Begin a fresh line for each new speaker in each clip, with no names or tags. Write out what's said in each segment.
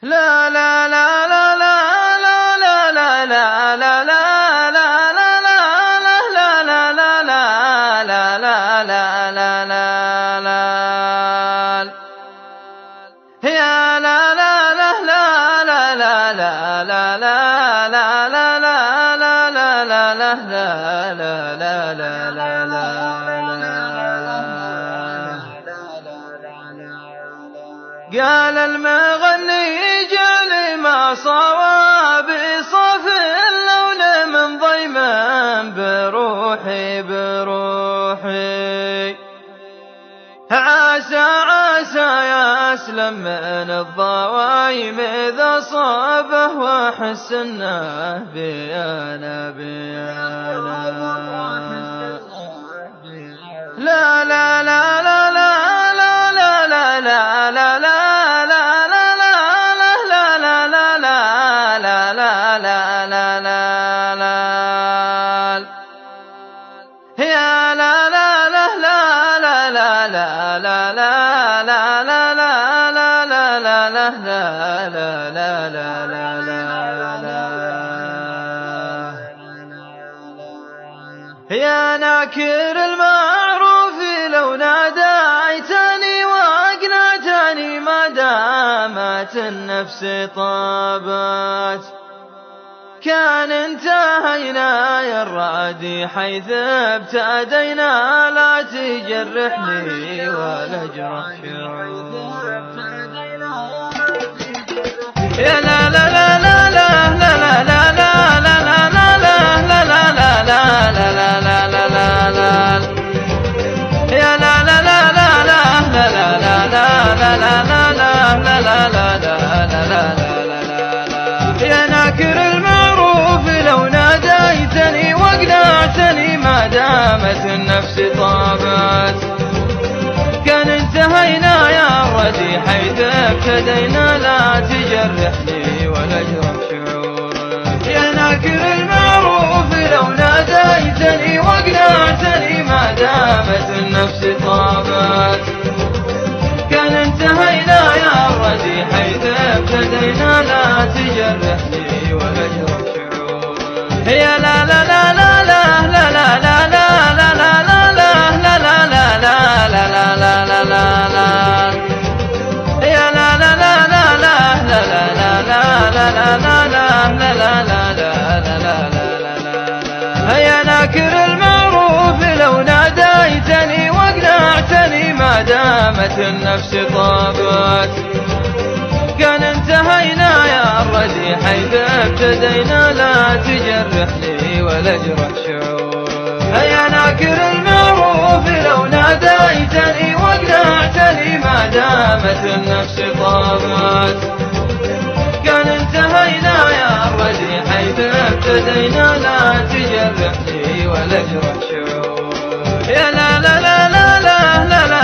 لا لا لا لا لا لا لا لا لا قال المغني جعلي ما صواب صف اللون من ضيما بروحي بروحي عسى عسى يسلم من الضوايم إذا صابه وأحس إنه بيانا بيانا لا لا لا لا لا لا لا لا لا يا ناكر المعروف لو ناديتني وأقنعتني ما دامت النفس طابت كان انتهينا يا الرادي حيث ابتدينا لا تجرحني ولا اجرح يا لا لا لا لا لا لا لا يا ناكر المعروف لو ناديتني واقنعتني ما دامت النفس طابت كان انتهينا يا الردي حيث ابتدينا لا تجرحني ولا اجرح شعورك يا ناكر المعروف لو ناديتني واقنعتني ما دامت النفس طابت كان انتهينا يا الردي حيث ابتدينا لا تجرحني ولا اجرح شعورك يا لا لا لا لا لا لا لا لا لا لا لا لا لا لا لا لا لا لا لا يا لا لا لا لا لا لا لا لا لا لا لا لا لا يا ناكر المعروف لو ناديتني واقنعتني ما دامت النفس طابت كان انتهينا يا الردي حيث ابتدينا لا تجرحني ولا اجرح شعورك يا ناكر المعروف لو ناديتني واقنعتني ما دامت النفس طابت كان انتهينا يا الردي حيث ابتدينا لا تجرحني ولا اجرح شعورك يا لا لا لا لا لا لا لا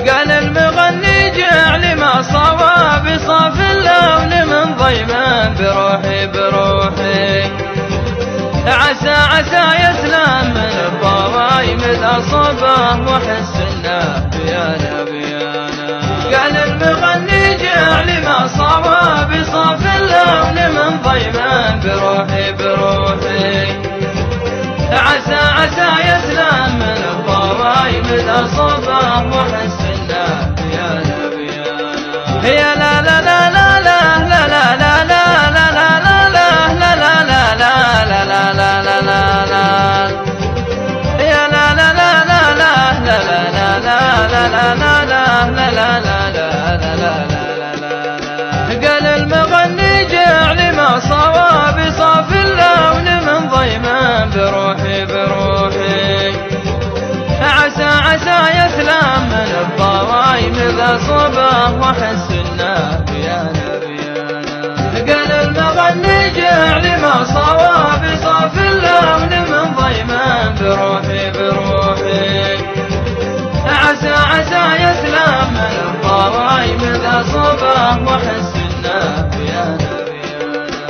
قال المغني جعلي ما صواب صاف اللون من ضيما بروحي بروحي عسى عسى يسلم من الضوايم إذا صبه وحس إنه بيانا بيانا قال المغني جعلي ما صواب صاف اللون من ضيما بروحي بروحي عسى عسى يسلم من الضوايم إذا صبه وحس إنه بيانا بيانا يا لا لا لا لا لا لا لا لا لا لا لا لا لا لا لا لا لا لا لا يا لا لا لا لا لا لا لا لا لا لا لا لا قال المغني جعلي ما صواب صاف اللون من ضيما بروحي بروحي عسى عسى يسلم من الضوايم إذا صبه وحس إنه بيانا بيانا قال المغني جعلي ما صواب صاف اللون من ضيما بروحي بروحي عسى عسى يسلم من الضوايم إذا صبه وحس إنه بيانا بيانا